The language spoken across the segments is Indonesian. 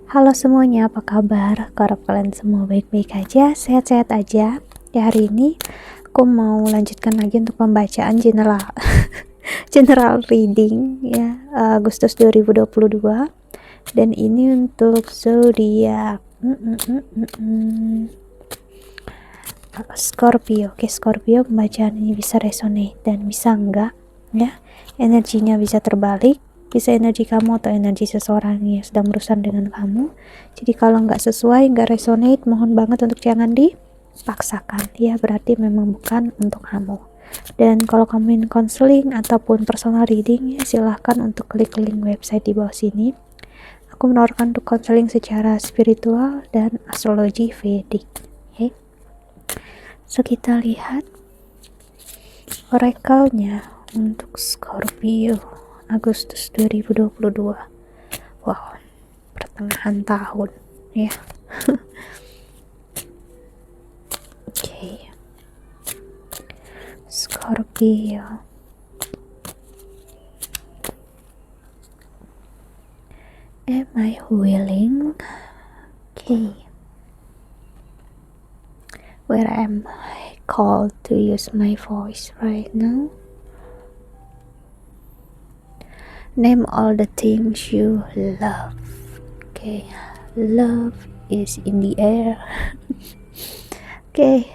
Halo semuanya, apa kabar? Harap kalian semua baik-baik aja, sehat-sehat aja. Ya, hari ini aku mau lanjutkan lagi untuk pembacaan general general reading ya, Agustus 2022. Dan ini untuk zodiak Scorpio. Oke, Scorpio, pembacaan ini bisa resonate dan bisa enggak ya. Energinya bisa terbalik, bisa energi kamu atau energi seseorang yang sedang berurusan dengan kamu. Jadi kalau nggak sesuai, nggak resonate, mohon banget untuk jangan dipaksakan ya, berarti memang bukan untuk kamu. Dan kalau kamu ingin counseling ataupun personal reading ya, silahkan untuk klik link website di bawah sini. Aku menawarkan untuk counseling secara spiritual dan astrologi Vedic. Okay. So kita lihat oracle-nya untuk Scorpio Agustus 2022. Wow, pertengahan tahun ya. Oke. Scorpio. Am I willing? Okay. Where am I called to use my voice right now? Name all the things you love. Okay, love is in the air. Okay,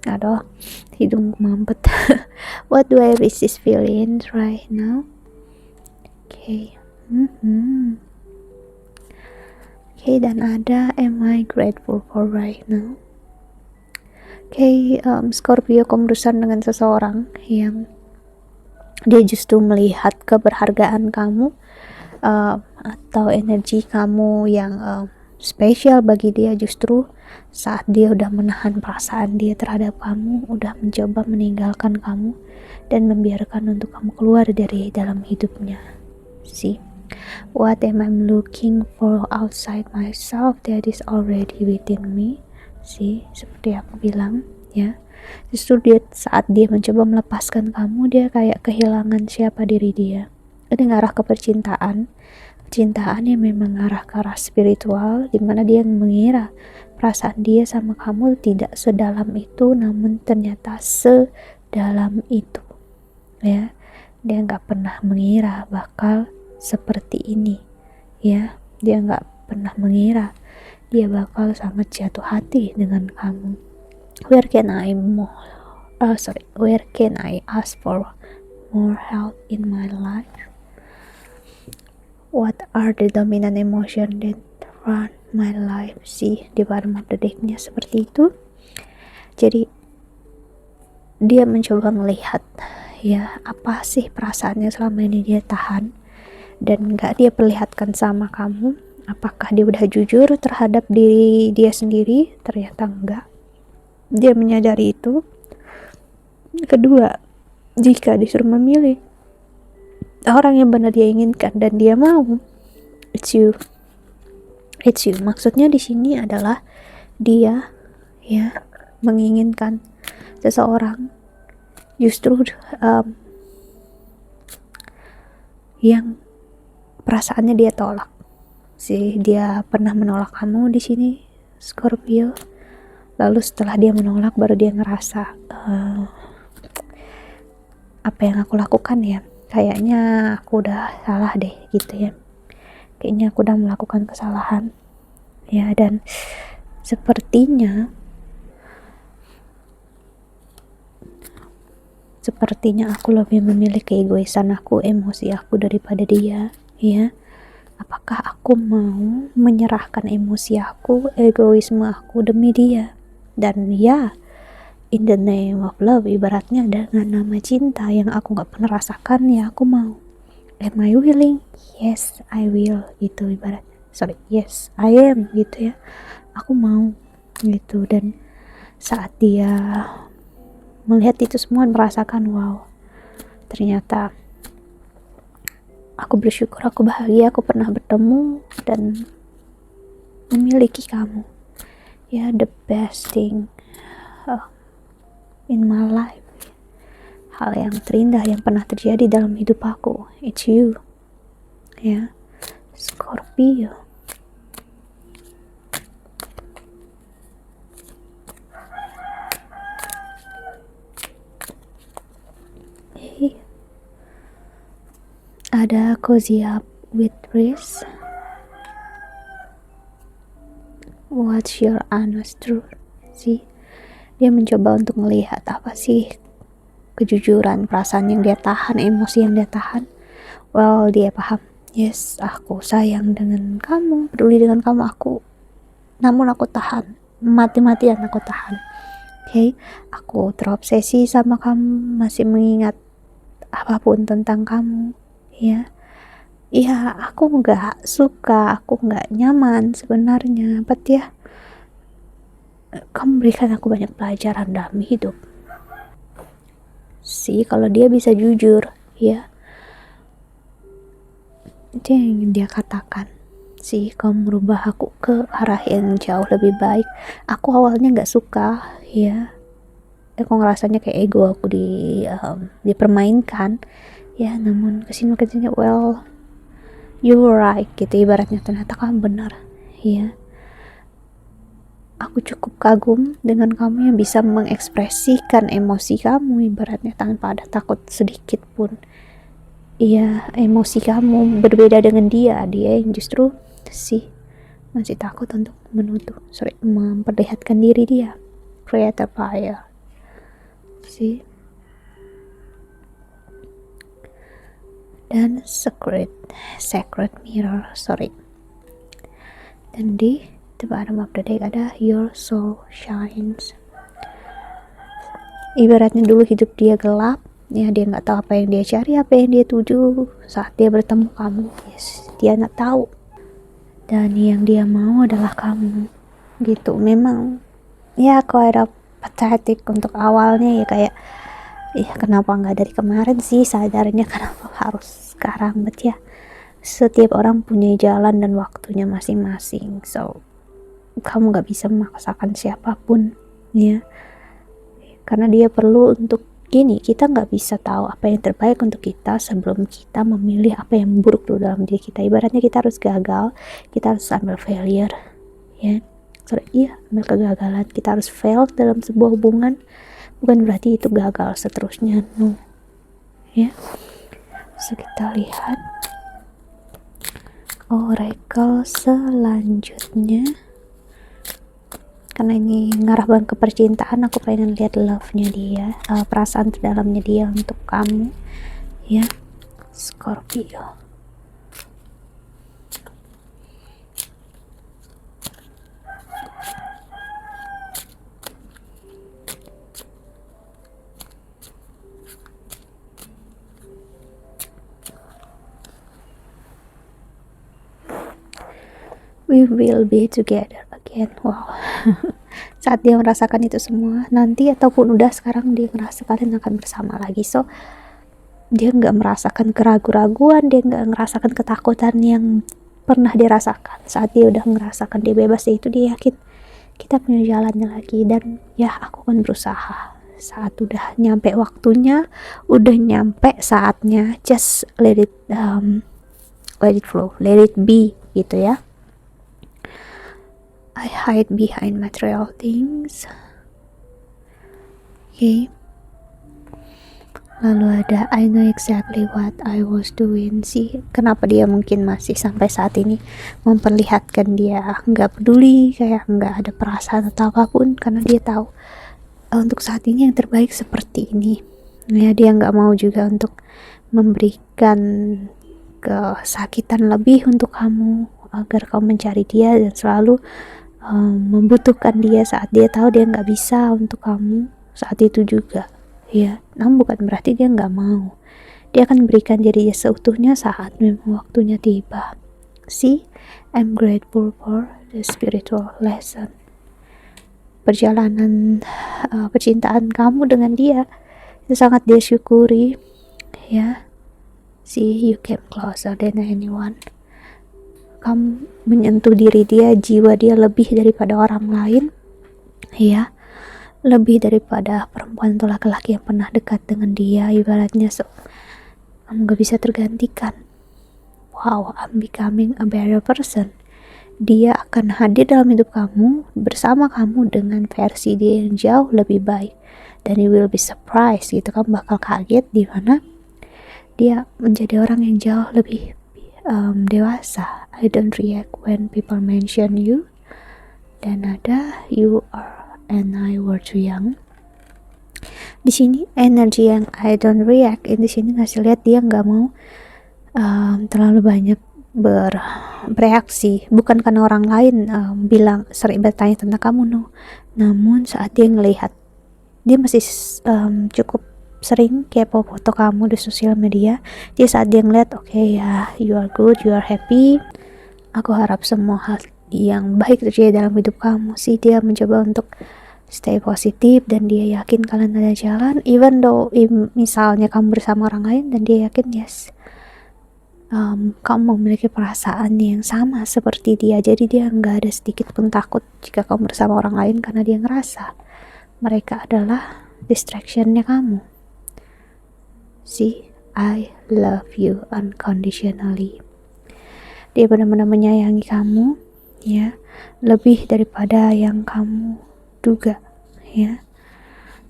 aduh, hidung mampet. What do I resist feelings right now? Okay. Okay, dan ada am I grateful for right now? Okay, Scorpio, kamu berurusan dengan seseorang yang dia justru melihat keberhargaan kamu atau energi kamu yang spesial bagi dia, justru saat dia udah menahan perasaan dia terhadap kamu, udah mencoba meninggalkan kamu dan membiarkan untuk kamu keluar dari dalam hidupnya. See, what am I looking for outside myself that is already within me? See, seperti aku bilang ya, justru dia saat dia mencoba melepaskan kamu, dia kayak kehilangan siapa diri dia. Ini ngarah ke percintaan yang memang ngarah ke arah spiritual, dimana dia mengira perasaan dia sama kamu tidak sedalam itu, namun ternyata sedalam itu ya. Dia nggak pernah mengira bakal seperti ini ya. Dia nggak pernah mengira dia bakal sangat jatuh hati dengan kamu. Where can I ask for more help in my life? What are the dominant emotion that run my life? See, di bottom of the deck-nya seperti itu. Jadi dia mencoba melihat ya, apa sih perasaannya selama ini dia tahan dan gak dia perlihatkan sama kamu. Apakah dia udah jujur terhadap diri dia sendiri? Ternyata enggak. Dia menyadari itu. Kedua, jika disuruh memilih orang yang benar dia inginkan dan dia mau, it's you. Maksudnya di sini adalah dia ya menginginkan seseorang justru yang perasaannya dia tolak. Dia pernah menolak kamu di sini, Scorpio. Lalu setelah dia menolak, baru dia ngerasa apa yang aku lakukan ya, kayaknya aku udah salah deh gitu ya. Kayaknya aku udah melakukan kesalahan ya, dan sepertinya aku lebih memilih keegoisan aku, emosi aku daripada dia ya. Apakah aku mau menyerahkan emosi aku, egoisme aku demi dia? Dan ya, in the name of love, ibaratnya dengan nama cinta yang aku gak pernah rasakan, ya aku mau. Am I willing? Yes, I will gitu ibaratnya. Yes, I am gitu ya. Aku mau gitu. Dan saat dia melihat itu semua, merasakan wow, ternyata aku bersyukur, aku bahagia, aku pernah bertemu dan memiliki kamu ya, the best thing in my life. Hal yang terindah yang pernah terjadi dalam hidup aku, it's you ya, Scorpio. ada cozy up with Riz. What's your honest truth? Sih, dia mencoba untuk melihat apa sih kejujuran, perasaan yang dia tahan, emosi yang dia tahan. Well, dia paham. Yes, aku sayang dengan kamu, peduli dengan kamu, namun aku tahan, mati-matian aku tahan. Okay? Aku terobsesi sama kamu, masih mengingat apapun tentang kamu, ya. Ya, aku nggak suka, aku nggak nyaman sebenarnya, but ya, kamu berikan aku banyak pelajaran dalam hidup. Sih, kalau dia bisa jujur, ya, itu yang ingin dia katakan. Sih, kamu merubah aku ke arah yang jauh lebih baik. Aku awalnya nggak suka, ya. Aku ngerasanya kayak ego aku dipermainkan, ya. Namun kesini, well, you were right, gitu. Ibaratnya ternyata kamu benar, ya. Aku cukup kagum dengan kamu yang bisa mengekspresikan emosi kamu, ibaratnya tanpa ada takut sedikit pun. Iya, emosi kamu berbeda dengan dia yang justru sih masih takut untuk memperlihatkan diri dia. Creator fire. Sih. Dan sacred mirror, dan di bottom of the deck ada your soul shines. Ibaratnya dulu hidup dia gelap, ya, dia nggak tahu apa yang dia cari, apa yang dia tuju. Saat dia bertemu kamu, yes, dia nggak tahu, dan yang dia mau adalah kamu, gitu. Memang ya quite pathetic untuk awalnya, ya, kayak ya kenapa nggak dari kemarin sih sadarnya, kenapa harus sekarang. But ya, setiap orang punya jalan dan waktunya masing-masing, so kamu nggak bisa memaksakan siapapun, ya, karena dia perlu untuk gini. Kita nggak bisa tahu apa yang terbaik untuk kita sebelum kita memilih apa yang buruk dulu dalam diri kita. Ibaratnya kita harus gagal, kita harus ambil failure, ya. Ambil kegagalan. Kita harus fail dalam sebuah hubungan, bukan berarti itu gagal seterusnya, no, ya. So kita lihat oracle selanjutnya. Karena ini ngarah banget ke percintaan, aku pengen lihat love-nya dia, perasaan terdalamnya dia untuk kamu, ya, Scorpio. We will be together again. Wow. Saat dia merasakan itu semua nanti, ataupun udah sekarang, dia ngerasa kalian akan bersama lagi. So dia nggak merasakan keraguan-raguan, dia nggak merasakan ketakutan yang pernah dirasakan. Saat dia udah merasakan dia bebas, itu dia yakin kita punya jalannya lagi. Dan ya, aku akan berusaha. Saat udah nyampe waktunya, udah nyampe saatnya, just let it flow, let it be, gitu ya. I hide behind material things. Okay. Lalu ada I know exactly what I was doing. Sih, kenapa dia mungkin masih sampai saat ini memperlihatkan dia nggak peduli, kayak nggak ada perasaan atau apapun, karena dia tahu untuk saat ini yang terbaik seperti ini. Ya, dia nggak mau juga untuk memberikan kesakitan lebih untuk kamu, agar kamu mencari dia dan selalu membutuhkan dia saat dia tahu dia nggak bisa untuk kamu saat itu juga, ya. Namun bukan berarti dia nggak mau. Dia akan berikan dirinya seutuhnya saat memang waktunya tiba. See, I'm grateful for the spiritual lesson. Perjalanan percintaan kamu dengan dia itu sangat dia syukuri, ya. See, you came closer than anyone. Kamu menyentuh diri dia, jiwa dia lebih daripada orang lain, ya, lebih daripada perempuan atau laki-laki yang pernah dekat dengan dia. Ibaratnya kamu gak bisa tergantikan. Wow, I'm becoming a better person. Dia akan hadir dalam hidup kamu, bersama kamu dengan versi dia yang jauh lebih baik, dan you will be surprised, gitu. Kamu bakal kaget di mana dia menjadi orang yang jauh lebih dewasa. I don't react when people mention you. Dan ada you are and I were too young. Di sini energi yang I don't react di sini ngasih lihat dia nggak mau terlalu banyak bereaksi, bukan karena orang lain bilang sering bertanya tentang kamu, no, namun saat dia ngelihat, dia masih cukup sering kepo foto kamu di sosial media. Dia saat dia ngeliat, oke, ya, you are good, you are happy, aku harap semua hal yang baik terjadi dalam hidup kamu. Sih dia mencoba untuk stay positif dan dia yakin kalian ada jalan, even though misalnya kamu bersama orang lain, dan dia yakin yes, kamu memiliki perasaan yang sama seperti dia. Jadi dia nggak ada sedikit pun takut jika kamu bersama orang lain, karena dia ngerasa mereka adalah distractionnya kamu. See, I love you unconditionally. Dia benar-benar menyayangi kamu, ya, lebih daripada yang kamu duga, ya.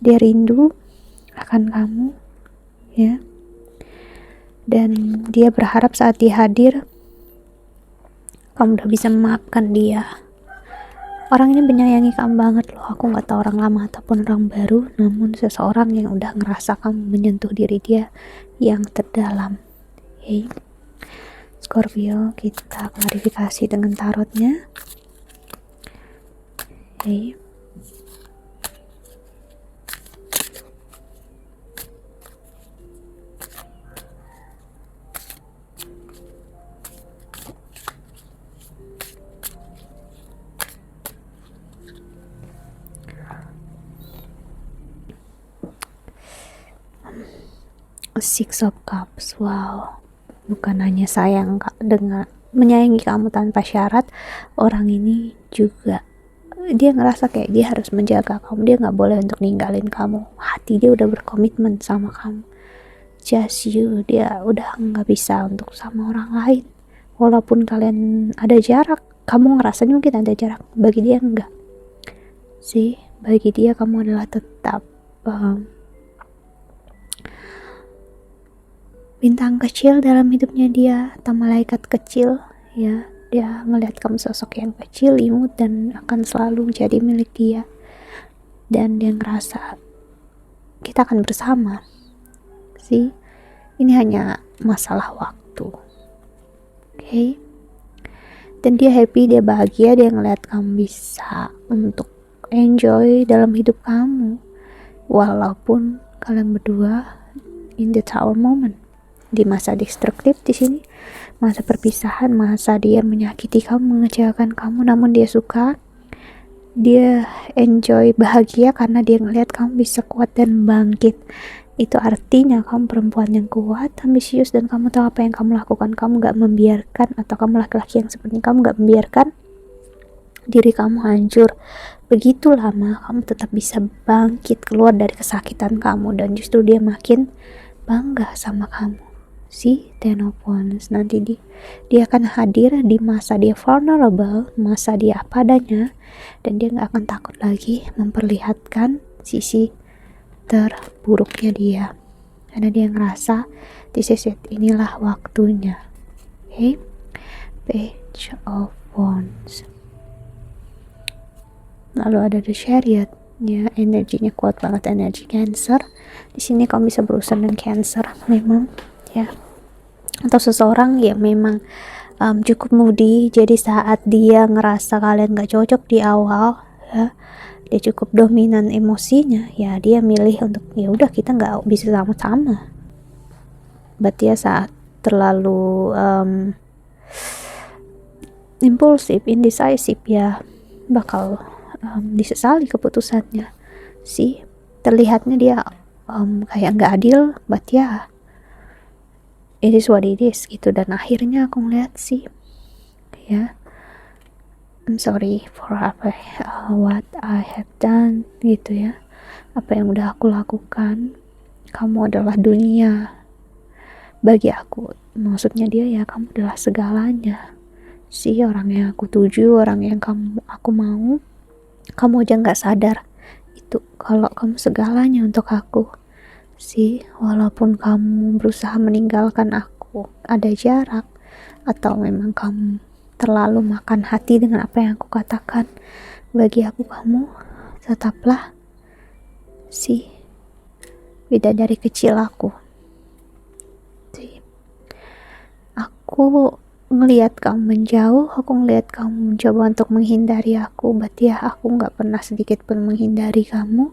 Dia rindu akan kamu, ya. Dan dia berharap saat dia hadir, kamu udah bisa memaafkan dia. Orang ini menyayangi kamu banget loh. Aku gak tahu orang lama ataupun orang baru, namun seseorang yang udah ngerasa kamu menyentuh diri dia yang terdalam. Okay. Scorpio, kita klarifikasi dengan tarotnya. Okay. Six of Cups. Wow, bukan hanya sayang dengan menyayangi kamu tanpa syarat, orang ini juga dia ngerasa kayak dia harus menjaga kamu, dia nggak boleh untuk ninggalin kamu. Hati dia udah berkomitmen sama kamu, just you. Dia udah nggak bisa untuk sama orang lain, walaupun kalian ada jarak. Kamu ngerasanya mungkin ada jarak, bagi dia enggak sih. Bagi dia kamu adalah tetap bintang kecil dalam hidupnya dia, atau malaikat kecil, ya. Dia ngelihat kamu sosok yang kecil, imut, dan akan selalu jadi milik dia. Dan dia ngerasa kita akan bersama. Sih, ini hanya masalah waktu. Okay? Dan dia happy, dia bahagia, dia ngelihat kamu bisa untuk enjoy dalam hidup kamu, walaupun kalian berdua in the tower moment. Di masa destruktif di sini, masa perpisahan, masa dia menyakiti kamu, mengecewakan kamu, namun dia suka, dia enjoy, bahagia karena dia ngelihat kamu bisa kuat dan bangkit. Itu artinya kamu perempuan yang kuat, ambisius, dan kamu tahu apa yang kamu lakukan. Kamu gak membiarkan, atau kamu laki-laki yang seperti kamu gak membiarkan diri kamu hancur. Begitu lama kamu tetap bisa bangkit keluar dari kesakitan kamu, dan justru dia makin bangga sama kamu. Si Ten of Wands, nanti dia akan hadir di masa dia vulnerable, masa dia apa adanya, dan dia gak akan takut lagi memperlihatkan sisi terburuknya dia, karena dia ngerasa this is it, inilah waktunya. Okay? Page of Wands. Lalu ada The Chariot, ya, energinya kuat banget, energi Cancer. Di sini kamu bisa berurusan dengan Cancer, memang, ya, atau seseorang yang memang cukup moody. Jadi saat dia ngerasa kalian gak cocok di awal, ya, dia cukup dominan emosinya, ya dia milih untuk ya udah kita nggak bisa sama-sama. But dia saat terlalu impulsif, indecisive, ya bakal disesali keputusannya. Sih, terlihatnya dia kayak nggak adil, but ya it is what it is gitu. Dan akhirnya aku ngeliat sih, ya, I'm sorry for what I have done gitu, ya, apa yang udah aku lakukan. Kamu adalah dunia bagi aku, maksudnya dia, ya, kamu adalah segalanya sih, orang yang aku tuju, orang yang aku mau. Kamu aja nggak sadar itu kalau kamu segalanya untuk aku. sih, walaupun kamu berusaha meninggalkan aku, ada jarak, atau memang kamu terlalu makan hati dengan apa yang aku katakan, bagi aku kamu tetaplah si bidadari kecil aku. Si, aku ngelihat kamu menjauh, aku ngelihat kamu mencoba untuk menghindari aku, berarti ya aku nggak pernah sedikit pun menghindari kamu.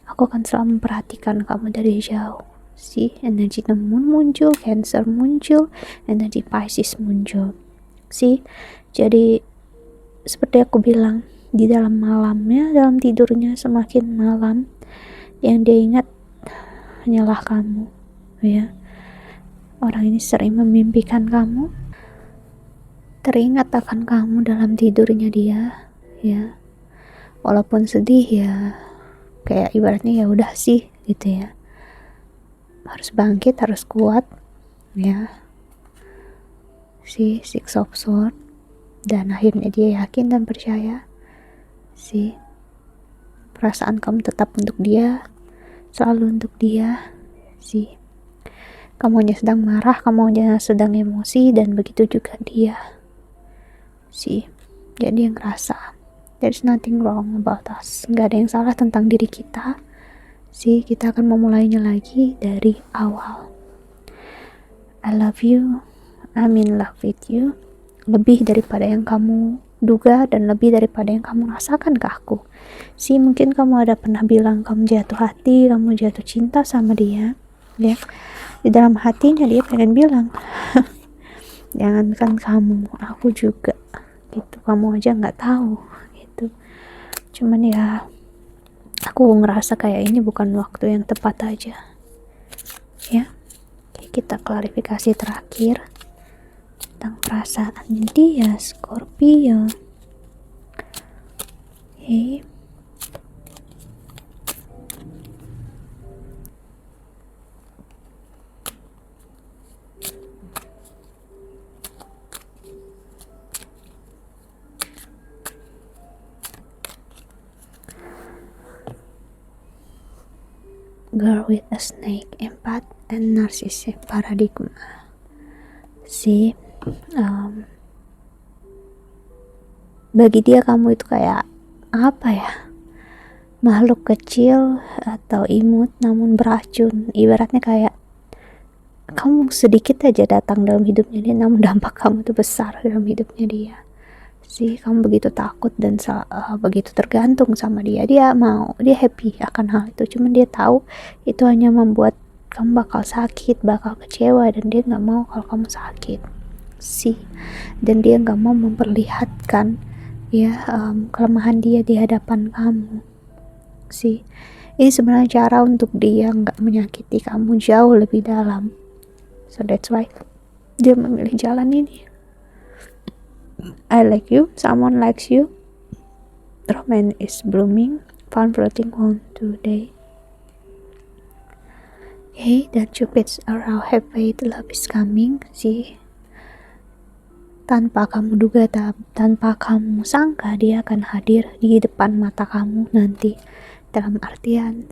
Aku akan selalu memperhatikan kamu dari jauh. Si energi The Moon muncul, Cancer muncul, energi Pisces muncul. Si, jadi seperti aku bilang, di dalam malamnya, dalam tidurnya semakin malam, yang dia ingat hanyalah kamu, ya. Orang ini sering memimpikan kamu, teringat akan kamu dalam tidurnya dia, ya. Walaupun sedih ya, kayak ibaratnya ya udah sih gitu ya, harus bangkit, harus kuat, ya. Si Six of Swords, dan akhirnya dia yakin dan percaya si perasaan kamu tetap untuk dia, selalu untuk dia. Si kamu hanya sedang marah, kamu hanya sedang emosi, dan begitu juga dia. Si jadi yang ngerasa there's nothing wrong about us, nggak ada yang salah tentang diri kita. Si kita akan memulainya lagi dari awal. I love you, I'm in love with you, lebih daripada yang kamu duga dan lebih daripada yang kamu rasakan ke aku. Si mungkin kamu ada pernah bilang kamu jatuh hati, kamu jatuh cinta sama dia, ya. Di dalam hatinya dia pengen bilang jangankan kamu, aku juga gitu, kamu aja nggak tahu gitu. Cuman ya aku ngerasa kayak ini bukan waktu yang tepat aja, ya. Kita klarifikasi terakhir tentang perasaan dia, Scorpio. Okay. Girl with a snake, empath, and narcissistic paradigma. Si bagi dia kamu itu kayak apa ya, makhluk kecil atau imut namun beracun. Ibaratnya kayak kamu sedikit aja datang dalam hidupnya dia, namun dampak kamu itu besar dalam hidupnya dia. Si kamu begitu takut dan begitu tergantung sama dia. Dia happy akan hal itu, cuman dia tahu itu hanya membuat kamu bakal sakit, bakal kecewa, dan dia nggak mau kalau kamu sakit. Si dan dia nggak mau memperlihatkan ya kelemahan dia di hadapan kamu. Si ini sebenarnya cara untuk dia nggak menyakiti kamu jauh lebih dalam. So that's why dia memilih jalan ini. I like you, someone likes you, romance is blooming, fun floating on today. Okay, dan Cupid's around, have faith, love is coming. See, tanpa kamu duga, tanpa kamu sangka, dia akan hadir di depan mata kamu nanti. Dalam artian,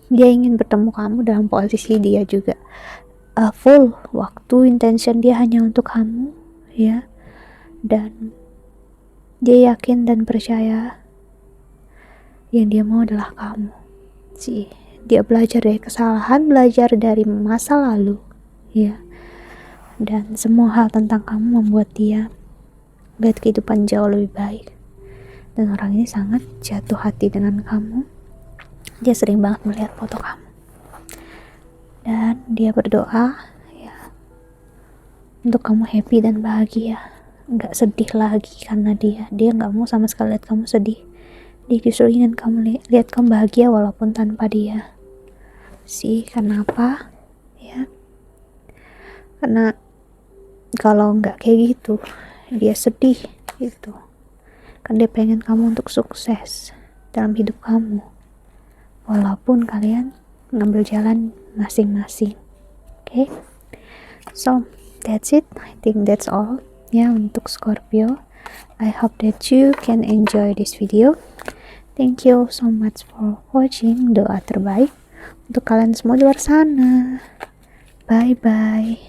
dia ingin bertemu kamu dalam posisi dia juga full waktu, intention dia hanya untuk kamu, ya. Dan dia yakin dan percaya yang dia mau adalah kamu. Dia belajar dari kesalahan, belajar dari masa lalu, ya. Dan semua hal tentang kamu membuat dia lihat kehidupan jauh lebih baik. Dan orang ini sangat jatuh hati dengan kamu. Dia sering banget melihat foto kamu. Dan dia berdoa ya untuk kamu happy dan bahagia, nggak sedih lagi karena dia nggak mau sama sekali lihat kamu sedih. Dia justru ingin kamu lihat kamu bahagia walaupun tanpa dia. Kenapa? Ya, karena kalau nggak kayak gitu dia sedih gitu. Kan dia pengen kamu untuk sukses dalam hidup kamu, walaupun kalian ngambil jalan masing-masing. Okay? So that's it. I think that's all ya untuk Scorpio. I hope that you can enjoy this video. Thank you so much for watching. Doa terbaik untuk kalian semua di luar sana. Bye bye,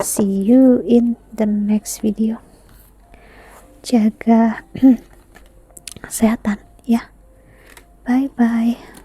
see you in the next video. Jaga kesehatan ya. Bye bye.